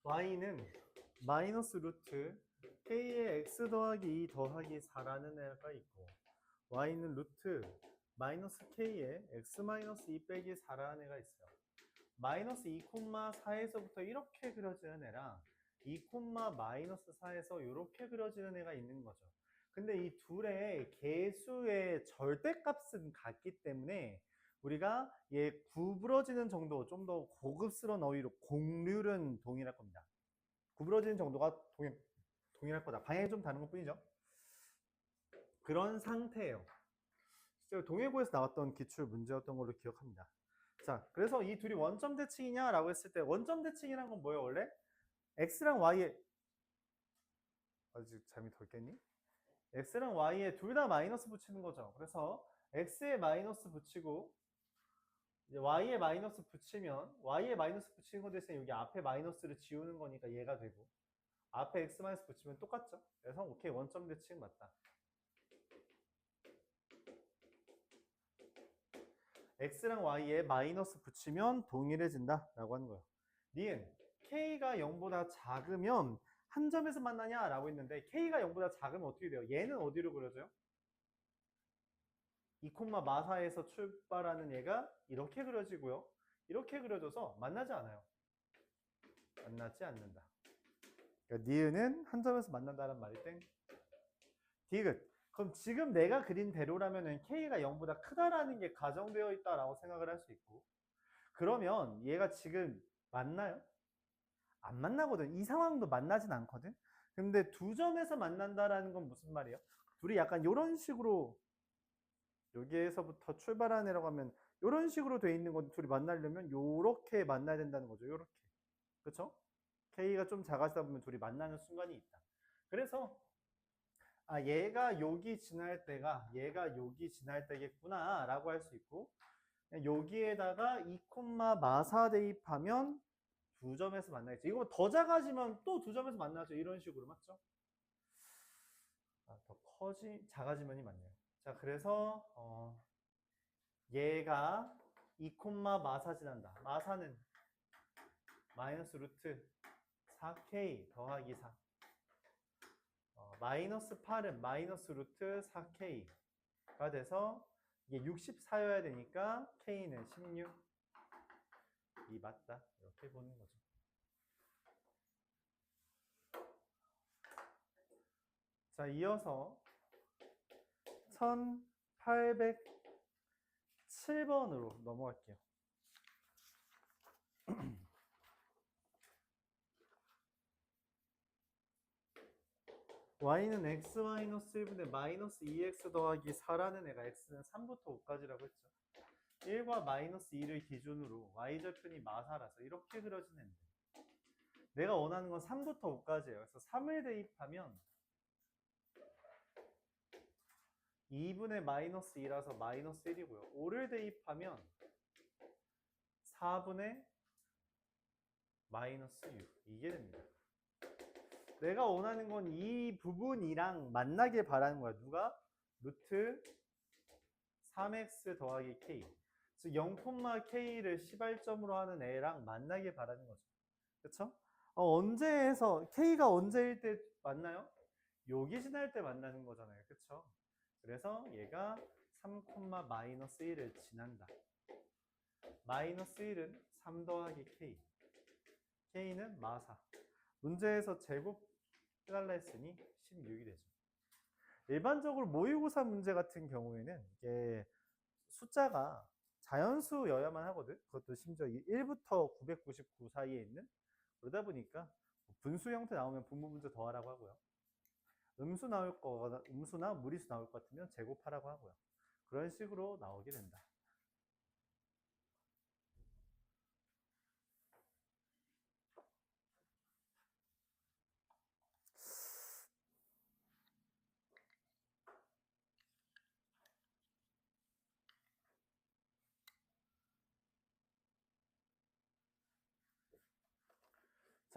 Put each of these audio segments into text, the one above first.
y는 마이너스 루트 k의 x 더하기 2 더하기 4라는 애가 있고 y는 루트 마이너스 k의 x 마이너스 2 빼기 4라는 애가 있어요. 마이너스 2,4에서부터 이렇게 그려지는 애랑 2, 마이너스 4에서 이렇게 그려지는 애가 있는 거죠. 근데 이 둘의 개수의 절대값은 같기 때문에 우리가 얘 구부러지는 정도, 좀 더 고급스러운 어휘로 곡률은 동일할 겁니다. 구부러지는 정도가 동일할 거다. 방향이 좀 다른 것 뿐이죠. 그런 상태예요. 실제로 동해고에서 나왔던 기출 문제였던 걸로 기억합니다. 자, 그래서 이 둘이 원점 대칭이냐라고 했을 때 원점 대칭이란 건 뭐예요, 원래? x랑 y에 아직 잠이 덜 깼니? x랑 y에 둘 다 마이너스 붙이는 거죠. 그래서 x에 마이너스 붙이고 이제 y에 마이너스 붙이면 y에 마이너스 붙이는 거 대신에 여기 앞에 마이너스를 지우는 거니까 얘가 되고 앞에 x 마이너스 붙이면 똑같죠. 그래서 오케이, 원점 대칭 맞다. x랑 y에 마이너스 붙이면 동일해진다 라고 하는 거예요. 니은 k가 0보다 작으면 한 점에서 만나냐 라고 했는데 k가 0보다 작으면 어떻게 돼요? 얘는 어디로 그려져요? 2, 마사에서 출발하는 얘가 이렇게 그려지고요. 이렇게 그려져서 만나지 않아요. 만나지 않는다. 그러니까 니은은 한 점에서 만난다는 말이 땡. 디귿. 그럼 지금 내가 그린 대로라면은 k가 0보다 크다라는 게 가정되어 있다라고 생각을 할 수 있고, 그러면 얘가 지금 만나요? 안 만나거든. 이 상황도 만나진 않거든. 근데 두 점에서 만난다라는 건 무슨 말이에요? 둘이 약간 이런 식으로 여기에서부터 출발하는 애라고 하면 이런 식으로 돼 있는 건 둘이 만나려면 요렇게 만나야 된다는 거죠. 요렇게. 그쵸? K가 좀 작아지다 보면 둘이 만나는 순간이 있다. 그래서 얘가 여기 지날 때가 얘가 여기 지날 때겠구나 라고 할 수 있고, 여기에다가 2, 마사 대입하면 두 점에서 만나겠죠. 이거 더 작아지면 또 두 점에서 만나죠. 이런 식으로. 맞죠? 더 작아지면이 맞네요. 자, 그래서 얘가 2, 마사 지난다. 마사는 마이너스 루트 4k 더하기 4. 마이너스 8은 마이너스 루트 4k가 돼서 이게 64여야 되니까 k는 16. 이 맞다. 이렇게 보는 거죠. 자, 이어서 1807번으로 넘어갈게요. y는 x-1분의 마이너스 2x 더하기 4라는 애가 x는 3부터 5까지라고 했죠. 1과 마이너스 2를 기준으로 y절편이 마사라서 이렇게 그려진 애인데 내가 원하는 건 3부터 5까지예요. 그래서 3을 대입하면 2분의 마이너스 2라서 마이너스 1이고요. 5를 대입하면 4분의 마이너스 6. 이게 됩니다. 내가 원하는 건 이 부분이랑 만나길 바라는 거야. 누가? 루트 3x 더하기 k. 즉 0,k를 시발점으로 하는 애랑 만나길 바라는 거죠. 그쵸? 언제에서 k가 언제일 때 만나요? 여기 지날 때 만나는 거잖아요. 그쵸? 그래서 얘가 3, 마이너스 1을 지난다. 마이너스 1은 3 더하기 k. k는 마사. 문제에서 제곱 해달라 했으니 16이 되죠. 일반적으로 모의고사 문제 같은 경우에는 이게 숫자가 자연수여야만 하거든. 그것도 심지어 1부터 999 사이에 있는. 그러다 보니까 분수 형태 나오면 분모 문제 더하라고 하고요. 음수 나올 거거나 음수나 무리수 나올 것 같으면 제곱하라고 하고요. 그런 식으로 나오게 된다.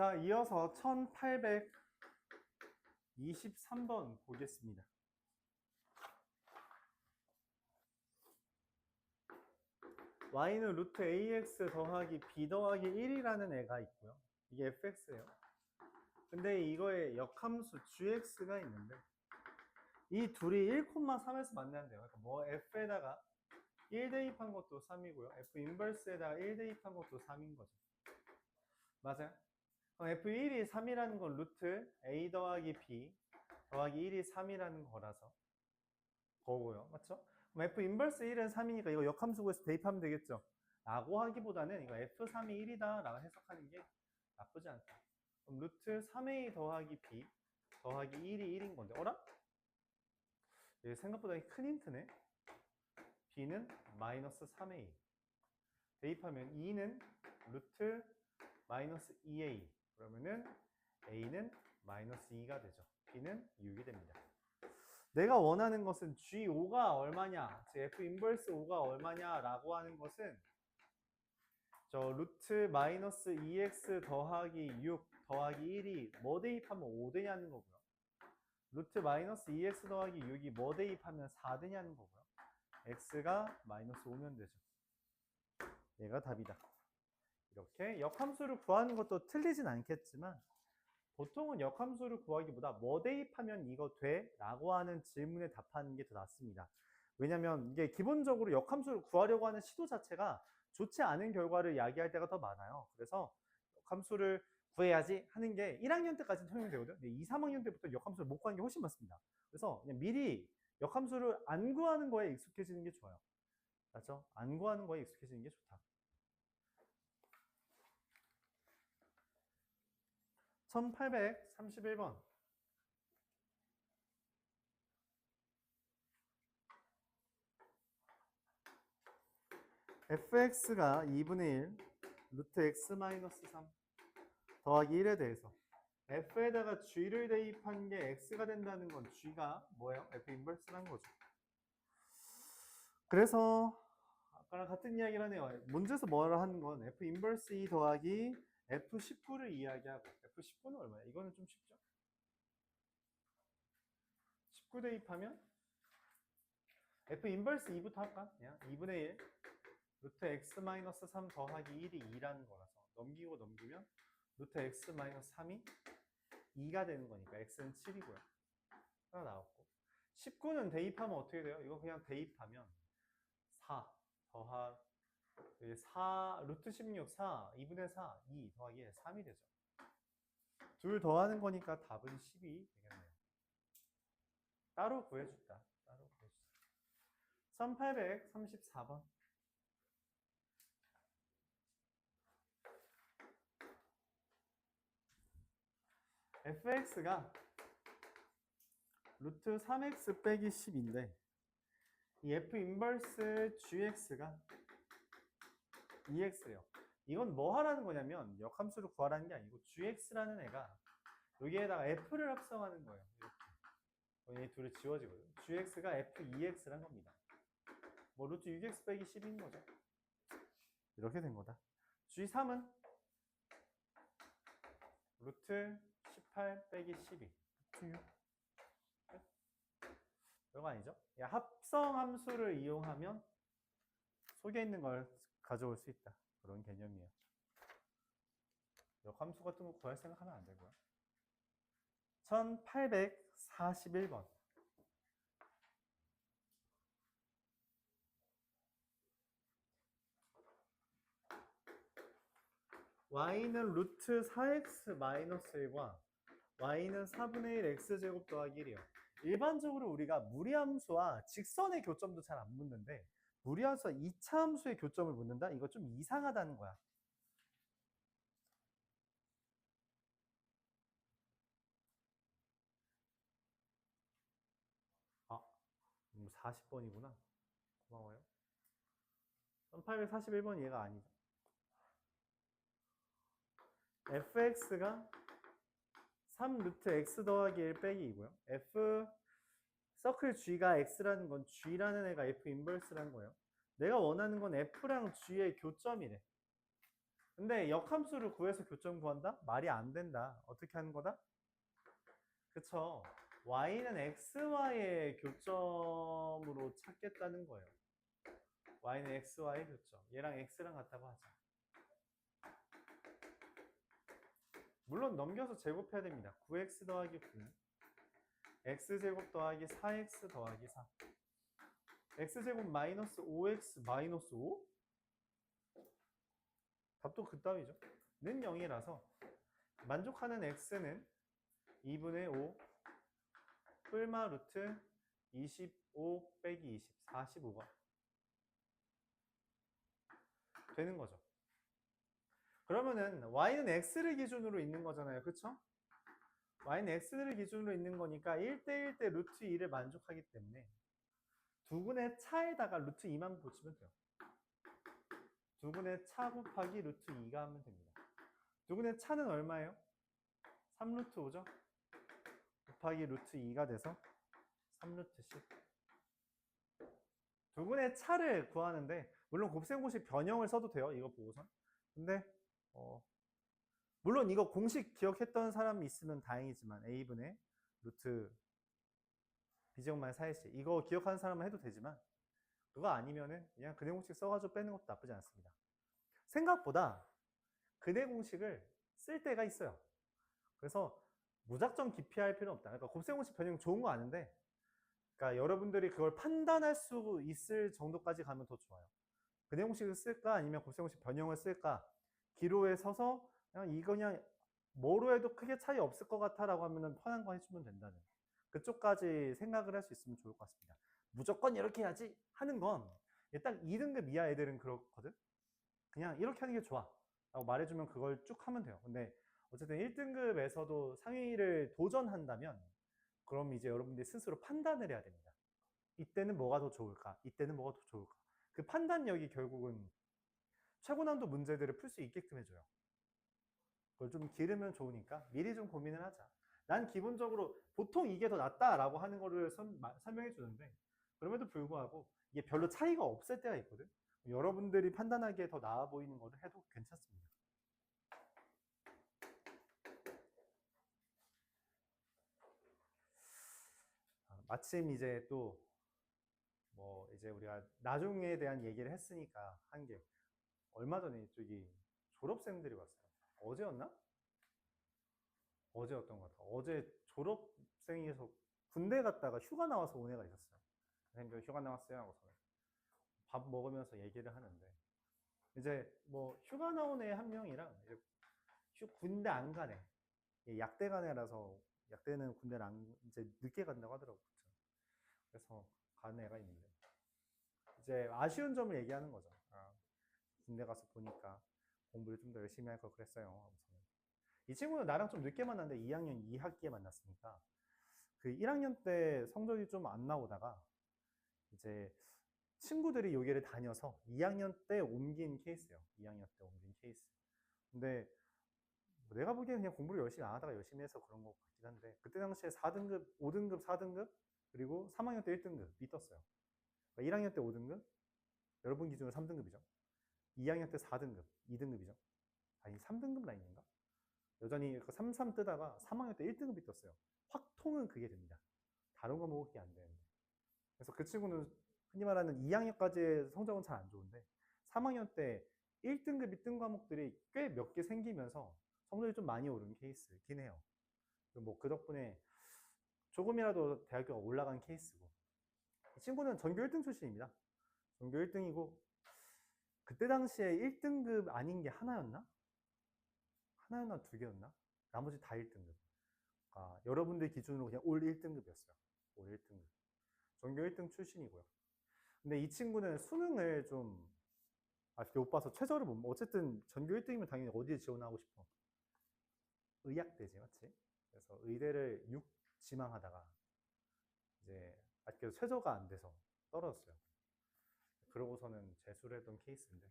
자, 이어서 1823번 보겠습니다. y는 루트 ax 더하기 b 더하기 1이라는 애가 있고요. 이게 fx예요. 근데 이거에 역함수 gx가 있는데 이 둘이 1,3에서 만나는데요. 그러니까 뭐 f에다가 1 대입한 것도 3이고요. f 인버스에다가 1 대입한 것도 3인 거죠. 맞아요? 그럼 f1이 3이라는 건 루트 a 더하기 b 더하기 1이 3이라는 거라서 거고요. 맞죠? 그럼 f 인버스 1은 3이니까 이거 역함수 구해서 대입하면 되겠죠? 라고 하기보다는 이거 f3이 1이다 라고 해석하는 게 나쁘지 않다. 그럼 루트 3a 더하기 b 더하기 1이 1인 건데 어라? 이게 생각보다 큰 힌트네. b는 마이너스 3a 대입하면 2는 루트 마이너스 2a 그러면은 a는 마이너스 2가 되죠. b는 6이 됩니다. 내가 원하는 것은 G5가 얼마냐, 즉 F 인버스 5가 얼마냐 라고 하는 것은 저 루트 마이너스 2x 더하기 6 더하기 1이 뭐 대입하면 5 되냐는 거고요. 루트 마이너스 2x 더하기 6이 뭐 대입하면 4 되냐는 거고요. x가 마이너스 5면 되죠. 얘가 답이다. 이렇게 역함수를 구하는 것도 틀리진 않겠지만 보통은 역함수를 구하기보다 뭐 대입하면 이거 돼? 라고 하는 질문에 답하는 게 더 낫습니다. 왜냐면 이게 기본적으로 역함수를 구하려고 하는 시도 자체가 좋지 않은 결과를 야기할 때가 더 많아요. 그래서 역함수를 구해야지 하는 게 1학년 때까지는 통용되거든요. 근데 2, 3학년 때부터 역함수를 못 구하는 게 훨씬 많습니다. 그래서 그냥 미리 역함수를 안 구하는 거에 익숙해지는 게 좋아요. 맞죠? 안 구하는 거에 익숙해지는 게 좋다. 1831번. fx가 2분의 1 루트 x 마이너스 3 더하기 1에 대해서 f에다가 g를 대입한 게 x가 된다는 건 g가 뭐예요? f 인버스라는 거죠. 그래서 아까랑 같은 이야기를 하네요. 문제에서 뭐라 하는 건 f 인버스 2 더하기 f19를 이야기하고 f19는 얼마야? 이거는 좀 쉽죠? 19 대입하면 f 인버스 2부터 할까? 그냥 2분의 1 루트 x 마이너스 3 더하기 1이 2라는 거라서 넘기고 넘기면 루트 x 마이너스 3이 2가 되는 거니까 x는 7이고요. 하나 나왔고 19는 대입하면 어떻게 돼요? 이거 그냥 대입하면 4 더하 4 루트 16 4 2분의 4 2 더하기 1 3이 되죠. 둘 더하는 거니까 답은 10이 되겠네요. 따로 구해준다. 따로 구해주자. 1834번. fx가 루트 3x 빼기 10인데 이 f 인버스 gx가 2x예요. 이건 뭐 하라는 거냐면 역함수를 구하라는 게 아니고 gx라는 애가 여기에다가 f를 합성하는 거예요. 이렇게. 이 둘이 지워지거든요. gx가 f2x란 겁니다. 뭐 루트 6x 빼기 10인 거죠. 이렇게 된 거다. g3은 루트 18 빼기 12. 별거 아니죠? 합성 함수를 이용하면 속에 있는 걸 가져올 수 있다. 그런 개념이에요. 역함수 같은 거 구할 생각하면 안 되고요. 1841번. y는 루트 4x 마이너스 1과 y는 4분의 1 x제곱 더하기 1이요. 일반적으로 우리가 무리함수와 직선의 교점도 잘 안 묻는데 무리함수와 이차함수의 교점을 묻는다? 이거 좀 이상하다는 거야. 아, 40번이구나. 고마워요. 1841번 얘가 아니죠. fx가 3 루트 x 더하기 1 빼기 2고요. f 서클 g가 x라는 건 g라는 애가 f 인버스라는 거예요. 내가 원하는 건 f랑 g의 교점이래. 근데 역함수를 구해서 교점 구한다? 말이 안 된다. 어떻게 하는 거다? 그쵸. y는 xy의 교점으로 찾겠다는 거예요. y는 xy의 교점. 얘랑 x랑 같다고 하자. 물론 넘겨서 제곱해야 됩니다. 9x 더하기 9는 x제곱 더하기 4x 더하기 4. x제곱 마이너스 5x 마이너스 5? 답도 그따위죠. 는 0이라서 만족하는 x는 2분의 5 뿔마 루트 25 빼기 20, 45가 되는 거죠. 그러면은 y는 x를 기준으로 있는 거잖아요. 그쵸? y는 x를 기준으로 있는 거니까 1대1 대 루트 2를 만족하기 때문에 두근의 차에다가 루트 2만 붙이면 돼요. 두근의 차 곱하기 루트 2가 하면 됩니다. 두근의 차는 얼마예요? 3루트 5죠? 곱하기 루트 2가 돼서 3루트 10. 두근의 차를 구하는데 물론 곱셈공식 변형을 써도 돼요. 이거 보고선. 근데 물론 이거 공식 기억했던 사람이 있으면 다행이지만 a분의 루트 b제곱만 4x 이거 기억하는 사람은 해도 되지만 그거 아니면은 그냥 근해 공식 써가지고 빼는 것도 나쁘지 않습니다. 생각보다 근해 공식을 쓸 때가 있어요. 그래서 무작정 기피할 필요는 없다. 그러니까 곱셈 공식 변형 좋은 거 아는데 그러니까 여러분들이 그걸 판단할 수 있을 정도까지 가면 더 좋아요. 근해 공식을 쓸까 아니면 곱셈 공식 변형을 쓸까 기로에 서서 그냥 뭐로 해도 크게 차이 없을 것 같아 라고 하면 편한 거 해주면 된다는 그쪽까지 생각을 할 수 있으면 좋을 것 같습니다. 무조건 이렇게 해야지 하는 건 딱 2등급 이하 애들은 그렇거든. 그냥 이렇게 하는 게 좋아 라고 말해주면 그걸 쭉 하면 돼요. 근데 어쨌든 1등급에서도 상위를 도전한다면 그럼 이제 여러분들이 스스로 판단을 해야 됩니다. 이때는 뭐가 더 좋을까? 이때는 뭐가 더 좋을까? 그 판단력이 결국은 최고 난도 문제들을 풀 수 있게끔 해줘요. 그걸 좀 기르면 좋으니까 미리 좀 고민을 하자. 난 기본적으로 보통 이게 더 낫다라고 하는 거를 설명해 주는데 그럼에도 불구하고 이게 별로 차이가 없을 때가 있거든. 여러분들이 판단하기에 더 나아 보이는 거를 해도 괜찮습니다. 마침 이제 또 뭐 이제 우리가 나중에 대한 얘기를 했으니까 한 게 얼마 전에 저기 졸업생들이 왔어요. 어제였나? 어제였던 것 같아요. 어제 졸업생에서 군대 갔다가 휴가 나와서 온 애가 있었어요. 선생님 휴가 나왔어요 하고서 밥 먹으면서 얘기를 하는데 이제 뭐 휴가 나온 애 한 명이랑 이제 군대 안 가네. 약대 간 애라서 약대는 군대를 이제 늦게 간다고 하더라고요. 그래서 간 애가 있는데 이제 아쉬운 점을 얘기하는 거죠. 군대 가서 보니까 공부를 좀 더 열심히 할 걸 그랬어요. 이 친구는 나랑 좀 늦게 만났는데 2학년 2학기에 만났으니까 그 1학년 때 성적이 좀 안 나오다가 이제 친구들이 여기를 다녀서 2학년 때 옮긴 케이스예요. 2학년 때 옮긴 케이스. 근데 내가 보기엔 그냥 공부를 열심히 안 하다가 열심히 해서 그런 것 같긴 한데 그때 당시에 4등급, 5등급, 4등급 그리고 3학년 때 1등급이 떴어요. 그러니까 1학년 때 5등급, 여러분 기준으로 3등급이죠. 2학년 때 4등급, 2등급이죠. 아니 3등급 라인인가? 여전히 3, 3 뜨다가 3학년 때 1등급이 떴어요. 확통은 그게 됩니다. 다른 과목은 그게 안 되는데. 그래서 그 친구는 흔히 말하는 2학년까지의 성적은 잘 안 좋은데 3학년 때 1등급이 뜬 과목들이 꽤 몇 개 생기면서 성적이 좀 많이 오른 케이스긴 해요. 뭐 그 덕분에 조금이라도 대학교가 올라간 케이스고 이 친구는 전교 1등 출신입니다. 전교 1등이고 그때 당시에 1등급 아닌 게 하나였나? 하나였나 두 개였나? 나머지 다 1등급. 여러분들 기준으로 그냥 올 1등급이었어요. 올 1등급. 전교 1등 출신이고요. 근데 이 친구는 수능을 좀 아쉽게 못 봐서 최저를 못, 어쨌든 전교 1등이면 당연히 어디에 지원하고 싶어? 의학대지, 맞지? 그래서 의대를 6 지망하다가 이제 아쉽게도 최저가 안 돼서 떨어졌어요. 그러고서는 재수를 했던 케이스인데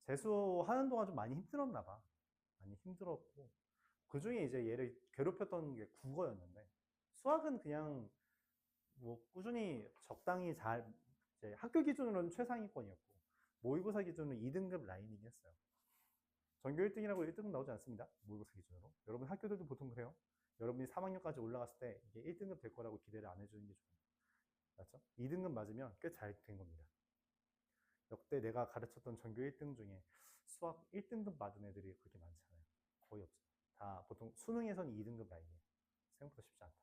재수하는 동안 좀 많이 힘들었나 봐. 많이 힘들었고 그 중에 이제 얘를 괴롭혔던 게 국어였는데 수학은 그냥 뭐 꾸준히 적당히 잘 이제 학교 기준으로는 최상위권이었고 모의고사 기준으로 2등급 라인이긴 했어요. 전교 1등이라고 1등급 나오지 않습니다. 모의고사 기준으로. 여러분 학교들도 보통 그래요. 여러분이 3학년까지 올라갔을 때 이게 1등급 될 거라고 기대를 안 해주는 게 좋아요. 맞죠? 2등급 맞으면 꽤 잘 된 겁니다. 역대 내가 가르쳤던 전교 1등 중에 수학 1등급 받은 애들이 그렇게 많지 않아요. 거의 없어요. 다 보통 수능에서는 2등급 라인이에요. 생각보다 쉽지 않다.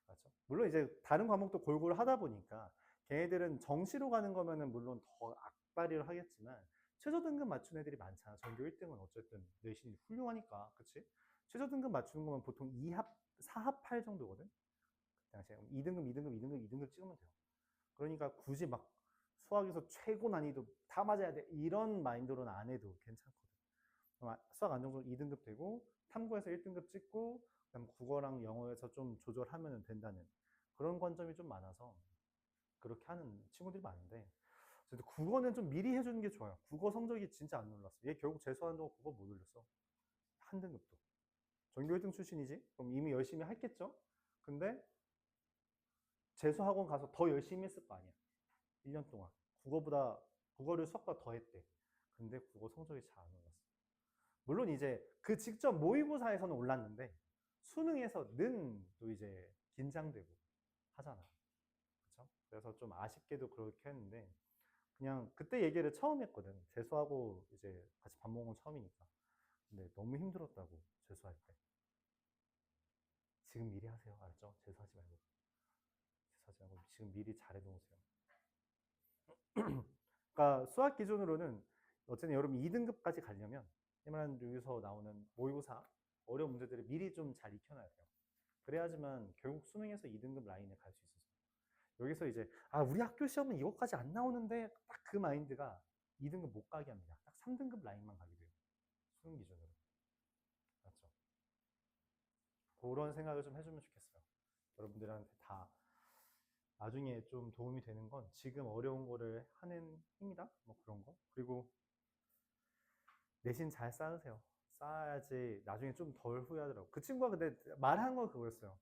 맞죠? 물론 이제 다른 과목도 골고루 하다 보니까 걔네들은 정시로 가는 거면은 물론 더 악발이를 하겠지만 최저 등급 맞춘 애들이 많잖아. 전교 1등은 어쨌든 내신이 훌륭하니까, 그치? 최저 등급 맞추는 거면 보통 2합, 4합 8 정도거든. 그 당시에 2등급, 2등급, 2등급, 2등급 찍으면 돼요. 그러니까 굳이 막 수학에서 최고 난이도 다 맞아야 돼 이런 마인드로는 안 해도 괜찮거든. 수학 안정적으로 2등급 되고 탐구에서 1등급 찍고 그다음 국어랑 영어에서 좀 조절하면 된다는 그런 관점이 좀 많아서 그렇게 하는 친구들이 많은데 국어는 좀 미리 해주는 게 좋아요. 국어 성적이 진짜 안 올랐어. 얘 결국 재수한다고 국어 못 올렸어. 한 등급도. 전교 1등 출신이지? 그럼 이미 열심히 했겠죠? 근데 재수학원 가서 더 열심히 했을 거 아니야. 1년 동안. 국어를 수학보다 더 했대. 근데 국어 성적이 잘 안 올랐어. 물론 이제 그 직접 모의고사에서는 올랐는데 수능에서는 또 이제 긴장되고 하잖아. 그렇죠? 그래서 좀 아쉽게도 그렇게 했는데 그냥 그때 얘기를 처음 했거든. 재수하고 이제 같이 밥 먹은 건 처음이니까. 근데 너무 힘들었다고 재수할 때. 지금 미리 하세요. 알았죠? 재수하지 말고. 재수하지 말고 지금 미리 잘해 놓으세요. 그러니까 수학 기준으로는 어쨌든 여러분 2등급까지 가려면 희망 여기서 나오는 모의고사 어려운 문제들을 미리 좀 잘 익혀놔야 돼요. 그래야지만 결국 수능에서 2등급 라인에 갈 수 있어서 여기서 이제 우리 학교 시험은 이것까지 안 나오는데 딱 그 마인드가 2등급 못 가게 합니다. 딱 3등급 라인만 가게 돼요. 수능 기준으로. 맞죠? 그런 생각을 좀 해주면 좋겠어요. 여러분들한테 다 나중에 좀 도움이 되는 건 지금 어려운 거를 하는 힘이다? 뭐 그런 거. 그리고 내신 잘 쌓으세요. 쌓아야지 나중에 좀 덜 후회하더라고. 그 친구가 근데 말한 건 그거였어요.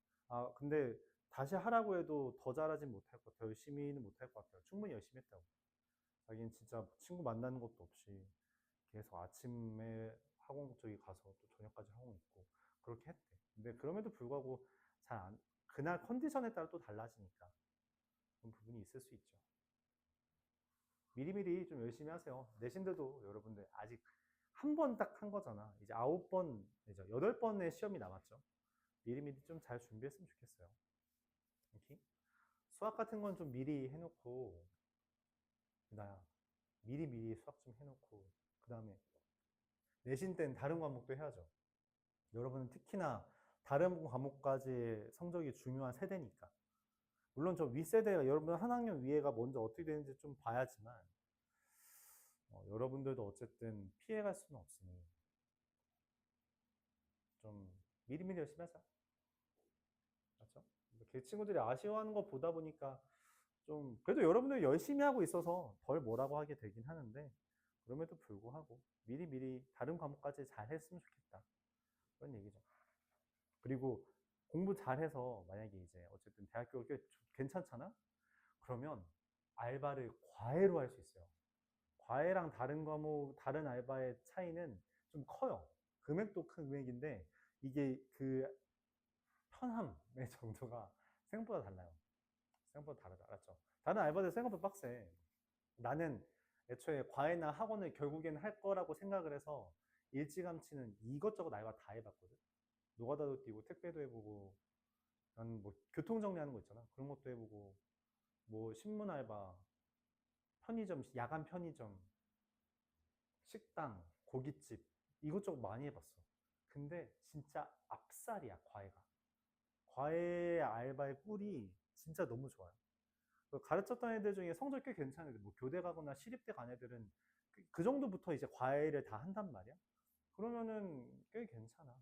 근데 다시 하라고 해도 더 잘하진 못할 것 같아요. 열심히는 못할 것 같아요. 충분히 열심히 했다고. 자기는 진짜 친구 만나는 것도 없이 계속 아침에 학원 저기 가서 또 저녁까지 학원 있고 그렇게 했대. 근데 그럼에도 불구하고 그날 컨디션에 따라 또 달라지니까 그런 부분이 있을 수 있죠. 미리미리 좀 열심히 하세요. 내신들도 여러분들 아직 한 번 딱 한 거잖아. 이제 9번, 이제 8번의 시험이 남았죠. 미리미리 좀 잘 준비했으면 좋겠어요. 이렇게? 수학 같은 건 좀 미리 해놓고, 나야 미리 수학 좀 해놓고, 그 다음에 내신 때는 다른 과목도 해야죠. 여러분은 특히나 다른 과목까지 성적이 중요한 세대니까. 물론 저 윗세대가 여러분 한 학년 위에가 먼저 어떻게 되는지 좀 봐야지만 여러분들도 어쨌든 피해갈 수는 없으니 좀 미리미리 열심히 하자. 맞죠? 그 친구들이 아쉬워하는 거 보다 보니까 좀 그래도 여러분들이 열심히 하고 있어서 덜 뭐라고 하게 되긴 하는데 그럼에도 불구하고 미리미리 다른 과목까지 잘 했으면 좋겠다. 그런 얘기죠. 그리고 공부 잘해서 만약에 이제 어쨌든 대학교가 꽤 괜찮잖아? 그러면 알바를 과외로 할 수 있어요. 과외랑 다른 과목, 다른 알바의 차이는 좀 커요. 금액도 큰 금액인데 이게 그 편함의 정도가 생각보다 달라요. 생각보다 다르다. 알았죠? 다른 알바들 생각보다 빡세. 나는 애초에 과외나 학원을 결국에는 할 거라고 생각을 해서 일찌감치는 이것저것 알바 다 해봤거든. 노가다도 뛰고 택배도 해보고 나는 뭐 교통 정리하는 거 있잖아. 그런 것도 해보고 뭐 신문 알바, 편의점, 야간 편의점, 식당, 고깃집 이것저것 많이 해봤어. 근데 진짜 압살이야 과외가. 과외 알바의 꿀이 진짜 너무 좋아요. 가르쳤던 애들 중에 성적 꽤 괜찮은 애들, 뭐 교대 가거나 시립대 간 애들은 그 정도부터 이제 과외를 다 한단 말이야. 그러면은 꽤 괜찮아.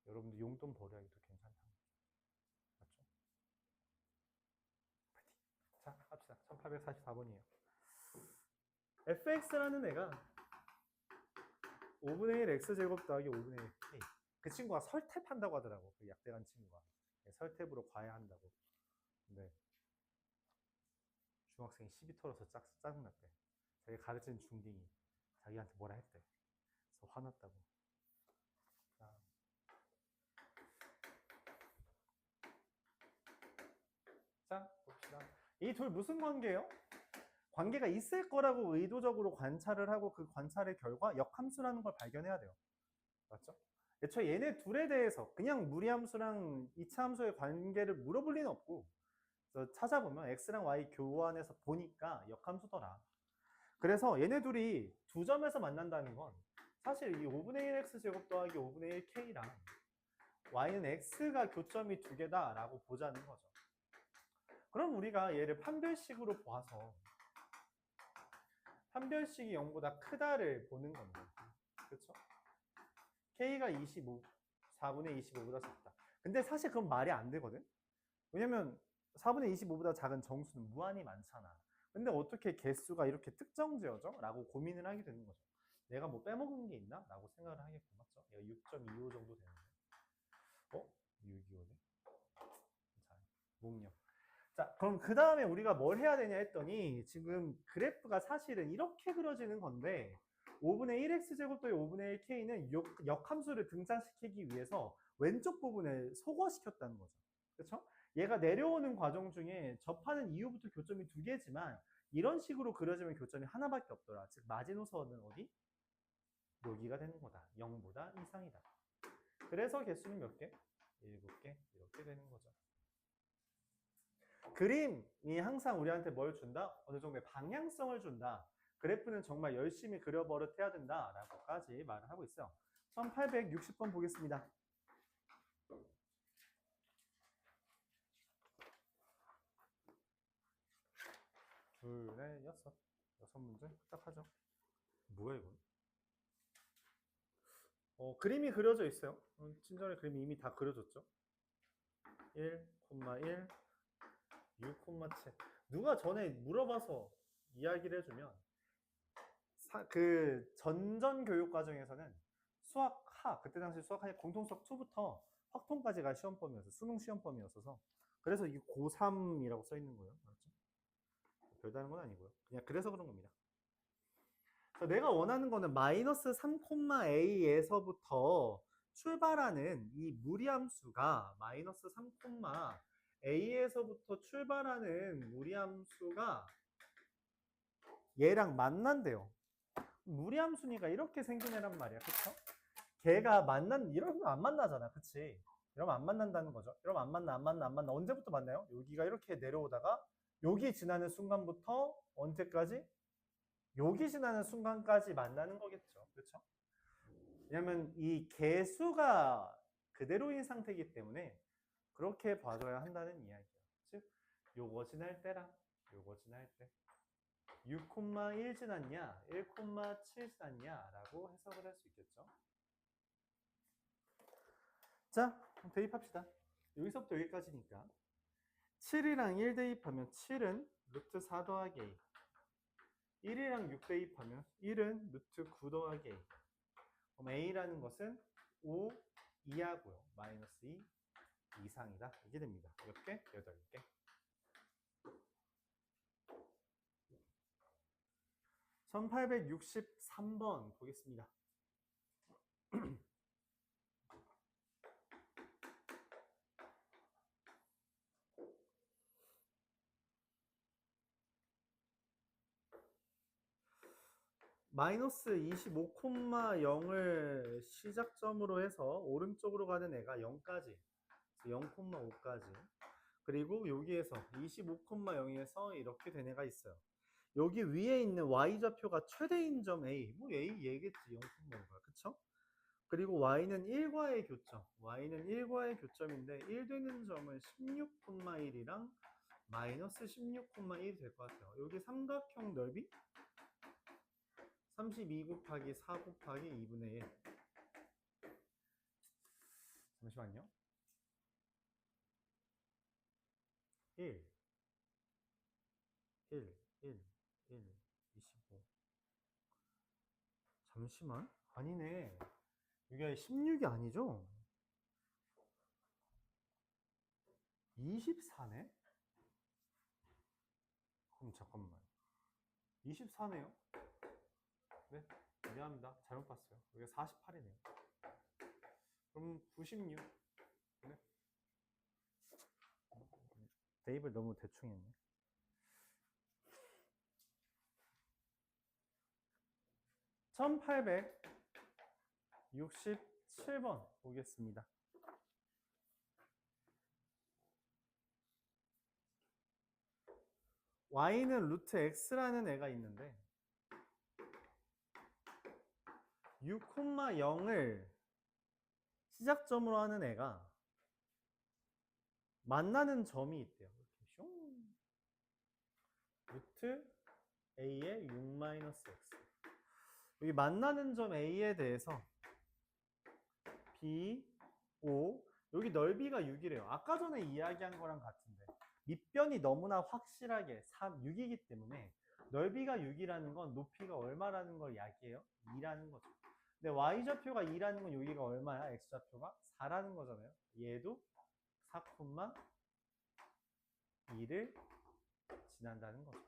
여러분들 용돈 벌어야기도 괜찮다. 맞죠? 자, 합시다. 1844번이에요. fx라는 애가 5분의 1 x제곱 더하기 5분의 1 k. 그 친구가 설탭한다고 하더라고. 그 약대간 친구가. 설탭으로 과외한다고. 근데 중학생이 시비 털어서 짜증났대. 자기 가르치는 중딩이 자기한테 뭐라 했대. 그래서 화났다고. 자, 봅시다. 이 둘 무슨 관계예요? 관계가 있을 거라고 의도적으로 관찰을 하고 그 관찰의 결과 역함수라는 걸 발견해야 돼요. 맞죠? 애초에 얘네 둘에 대해서 그냥 무리함수랑 이차함수의 관계를 물어볼 리는 없고, 그래서 찾아보면 x랑 y 교환해서 보니까 역함수더라. 그래서 얘네 둘이 두 점에서 만난다는 건 사실 이 5분의 1 x제곱 더하기 5분의 1 k랑 y는 x가 교점이 두 개다라고 보자는 거죠. 그럼 우리가 얘를 판별식으로 봐서 판별식이 0보다 크다를 보는 건데, 그렇죠? k가 25, 4분의 25보다 작다. 근데 사실 그건 말이 안 되거든? 왜냐면 4분의 25보다 작은 정수는 무한히 많잖아. 근데 어떻게 개수가 이렇게 특정지어져? 라고 고민을 하게 되는 거죠. 내가 뭐 빼먹은 게 있나? 라고 생각을 하겠고, 맞죠? 얘가 6.25 정도 되는데. 625네. 자, 목력. 자, 그럼 그 다음에 우리가 뭘 해야 되냐 했더니 지금 그래프가 사실은 이렇게 그려지는 건데 5분의 1x제곱 더하기 5분의 1k는 역함수를 등장시키기 위해서 왼쪽 부분을 소거시켰다는 거죠. 그렇죠? 얘가 내려오는 과정 중에 접하는 이후부터 교점이 두 개지만 이런 식으로 그려지면 교점이 하나밖에 없더라. 즉 마지노선은 어디? 여기가 되는 거다. 0보다 이상이다. 그래서 개수는 몇 개? 7개 이렇게 되는 거죠. 그림이 항상 우리한테 뭘 준다? 어느 정도의 방향성을 준다. 그래프는 정말 열심히 그려버릇해야 된다라고까지 말을 하고 있어요. 1860번 보겠습니다. 둘, 넷, 여섯. 6문제 딱 하죠. 뭐야 이건? 그림이 그려져 있어요. 친절히 그림이 이미 다 그려졌죠. 1, 1, 6, 7. 누가 전에 물어봐서 이야기를 해주면 그 전전 교육 과정에서는 수학하, 그때 당시 수학하 공통수학 2부터 확통까지가 시험범위였어요. 수능 시험범위였어서. 그래서 이게 고3이라고 써 있는 거예요. 맞죠? 별다른 건 아니고요. 그냥 그래서 그런 겁니다. 내가 원하는 거는 마이너스 3,a에서부터 출발하는 이 무리함수가 마이너스 3,a에서부터 출발하는 무리함수가 얘랑 만난대요. 무리함수니까 이렇게 생긴 애란 말이야. 그쵸? 걔가 이러면 안 만나잖아. 그치? 이러면 안 만난다는 거죠. 이러면 안 만나. 언제부터 만나요? 여기가 이렇게 내려오다가 여기 지나는 순간부터 언제까지? 여기 지나는 순간까지 만나는 거겠죠. 그렇죠? 왜냐면 이 개수가 그대로인 상태이기 때문에 그렇게 봐줘야 한다는 이야기예요. 즉, 요거 지날 때랑 요거 지날 때 6,1 지났냐, 1,7 지났냐 라고 해석을 할 수 있겠죠. 자, 그럼 대입합시다. 여기서부터 여기까지니까 7이랑 1 대입하면 7은 루트 4 더하기 A, 1이랑 6 대입하면 1은 루트 9 더하기 A. 그럼 A라는 것은 5 이하고요. 마이너스 2 이상이다. 이게 됩니다. 몇 개? 8개. 1863번 보겠습니다. 마이너스 25,0을 시작점으로 해서 오른쪽으로 가는 애가 0까지, 0,5까지. 그리고 여기에서 25,0에서 이렇게 된 애가 있어요. 여기 위에 있는 y좌표가 최대인 점 A, 뭐 A 얘겠지, 0,5가, 그쵸? 그리고 y는 1과의 교점, y는 1과의 교점인데 1 되는 점은 16,1이랑 마이너스 16,1이 될 것 같아요. 여기 삼각형 넓이 32 곱하기 4 곱하기 2분의 1. 잠시만요. 1, 1, 1, 1, 25. 잠시만. 아니네. 이게 16이 아니죠? 24네? 그럼 잠깐만. 24네요? 네, 미안합니다. 잘못 봤어요. 여기 48이네요. 그럼 96. 네. 대입을 너무 대충 했네. 1863번 7번 보겠습니다. y는 루트 x라는 애가 있는데 6,0을 시작점으로 하는 애가 만나는 점이 있대요. 이렇게 슝. 루트 a의 6-x. 여기 만나는 점 a에 대해서 b, o, 여기 넓이가 6이래요. 아까 전에 이야기한 거랑 같은데 밑변이 너무나 확실하게 6이기 때문에 넓이가 6이라는 건 높이가 얼마라는 걸 이야기해요? 2라는 거죠. 근데 y좌표가 2라는 건 여기가 얼마야? x좌표가 4라는 거잖아요. 얘도 4,2를 지난다는 거죠.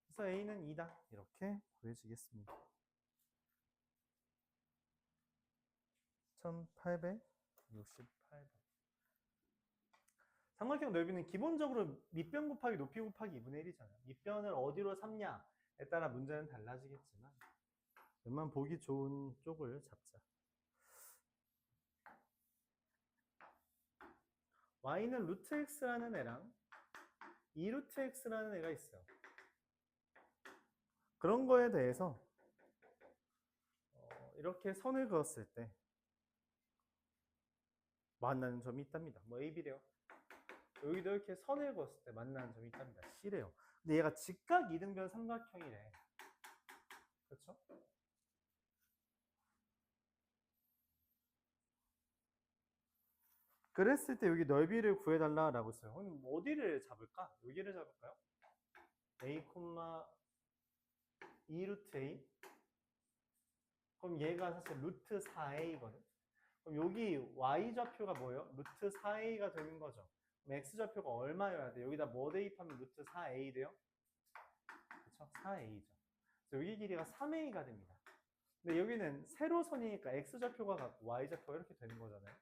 그래서 a는 2다. 이렇게 구해지겠습니다. 1868번. 삼각형 넓이는 기본적으로 밑변 곱하기 높이 곱하기 2분의 1이잖아요. 밑변을 어디로 삼냐에 따라 문제는 달라지겠지만 웬만 보기 좋은 쪽을 잡자. y는 루트 x라는 애랑 2루트 x라는 애가 있어요. 그런 거에 대해서 이렇게 선을 그었을 때 만나는 점이 있답니다. 뭐 A, B래요. 여기도 이렇게 선을 그었을 때 만나는 점이 있답니다. C래요. 근데 얘가 직각 이등변 삼각형이래. 그렇죠? 그랬을 때 여기 넓이를 구해달라라고 했어요. 그럼 어디를 잡을까? 여기를 잡을까요? A, 2 루트 A. 그럼 얘가 사실 루트 4A거든. 그럼 여기 Y좌표가 뭐예요? 루트 4A가 되는 거죠. 그럼 X좌표가 얼마여야 돼? 여기다 뭐 대입하면 루트 4A 돼요? 그쵸? 4A죠. 그래서 여기 길이가 3A가 됩니다. 근데 여기는 세로선이니까 X좌표가 같고 Y좌표가 이렇게 되는 거잖아요.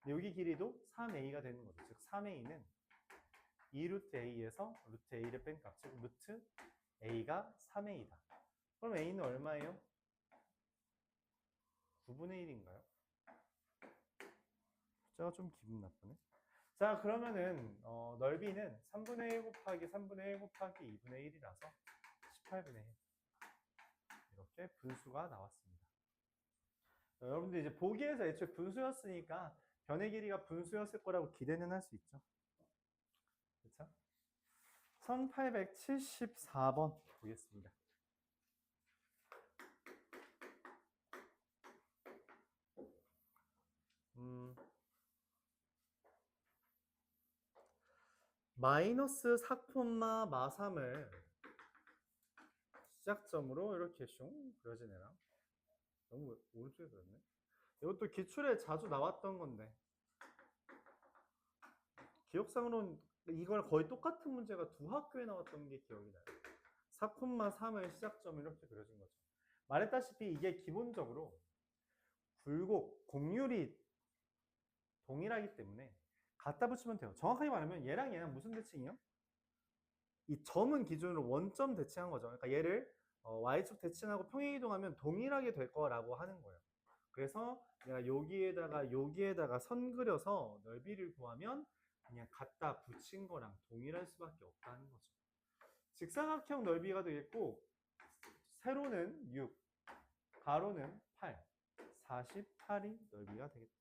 근데 여기 길이도 3A가 되는 거죠. 즉 3A는 2루트 A에서 루트 A를 뺀 값, 즉 루트 A가 3A다. 그럼 A는 얼마예요? 9분의 1인가요? 숫자가 좀 기분 나쁘네. 자, 그러면은 넓이는 3분의 1 곱하기 3분의 1 곱하기 2분의 1이라서 18분의 1. 이렇게 분수가 나왔습니다. 여러분들 이제 보기에서 애초에 분수였으니까 변의 길이가 분수였을 거라고 기대는 할 수 있죠. 그렇죠? 1874번 보겠습니다. 마이너스 4,마삼을 시작점으로 이렇게 슝 그려진 애랑 너무 오른쪽에 그렸네. 이것도 기출에 자주 나왔던 건데 기억상으로는 이걸 거의 똑같은 문제가 두 학교에 나왔던 게 기억이 나요. 4,3을 시작점으로 이렇게 그려진 거죠. 말했다시피 이게 기본적으로 굴곡, 곡률이 동일하기 때문에 갖다 붙이면 돼요. 정확하게 말하면 얘랑 얘랑 무슨 대칭이요? 이 점은 기준으로 원점 대칭한 거죠. 그러니까 얘를 y축 대칭하고 평행이동하면 동일하게 될 거라고 하는 거예요. 그래서 내가 여기에다가 선 그려서 넓이를 구하면 그냥 갖다 붙인 거랑 동일할 수밖에 없다는 거죠. 직사각형 넓이가 되겠고 세로는 6, 가로는 8, 48이 넓이가 되겠다.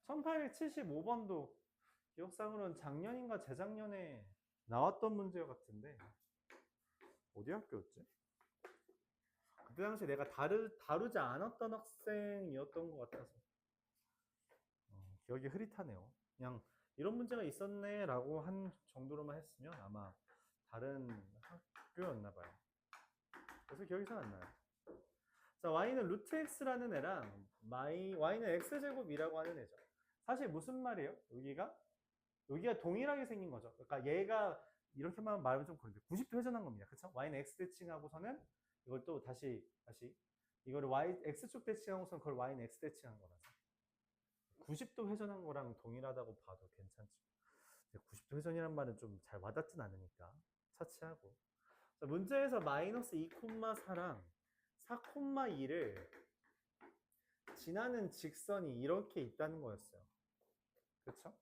1875번도 기억상으로는 작년인가 재작년에 나왔던 문제 같은데 어디 학교였지? 그때 당시 내가 다루지 않았던 학생이었던 것 같아서 기억이 흐릿하네요. 그냥 이런 문제가 있었네 라고 한 정도로만 했으면 아마 다른 학교였나 봐요. 그래서 기억이 잘 안 나요. 자, y는 루트 x라는 애랑 y는 x제곱이라고 하는 애죠. 사실 무슨 말이에요? 여기가 동일하게 생긴 거죠. 그러니까 얘가 이렇게만 말하면 좀 그런데 90도 회전한 겁니다. 그쵸? y는 x 대칭하고서는 이걸 또 다시 이거를 x축 대칭하고서는 그걸 y는 x 대칭한 거라서 90도 회전한 거랑 동일하다고 봐도 괜찮죠. 90도 회전이란 말은 좀 잘 와닿진 않으니까 차치하고. 자, 문제에서 마이너스 2,4랑 4,2를 지나는 직선이 이렇게 있다는 거였어요. 그렇죠?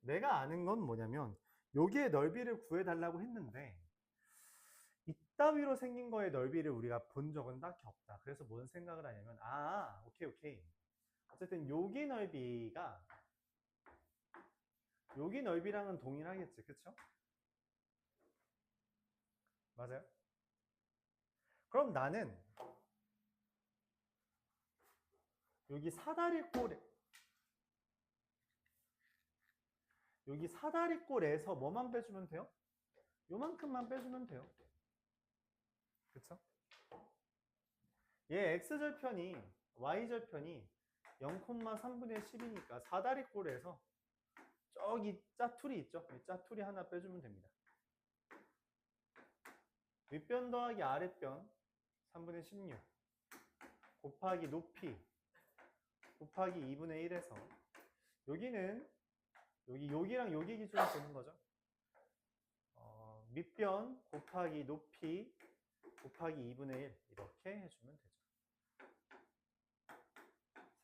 내가 아는 건 뭐냐면 여기의 넓이를 구해달라고 했는데 이따위로 생긴 거의 넓이를 우리가 본 적은 딱히 없다. 그래서 뭔 생각을 하냐면 오케이. 어쨌든 여기 넓이가 여기 넓이랑은 동일하겠지. 그쵸? 맞아요? 그럼 나는 여기 사다리꼴에서 뭐만 빼주면 돼요? 요만큼만 빼주면 돼요. 그쵸? 얘 x절편이 y절편이 0,3분의 10이니까 사다리꼴에서 저기 짜투리 있죠? 이 짜투리 하나 빼주면 됩니다. 윗변 더하기 아랫변 3분의 16 곱하기 높이 곱하기 2분의 1에서 여기는 여기랑 여기 기준으로 되는 거죠. 밑변 곱하기 높이 곱하기 2분의 1 이렇게 해주면 되죠.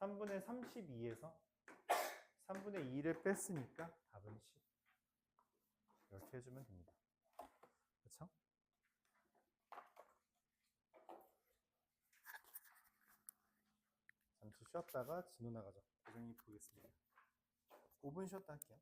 3분의 32에서 3분의 2를 뺐으니까 답은 10 이렇게 해주면 됩니다. 그렇죠? 잠시 쉬었다가 진호 나가죠. 고정이 보겠습니다. 5분 쉬었다 할게요.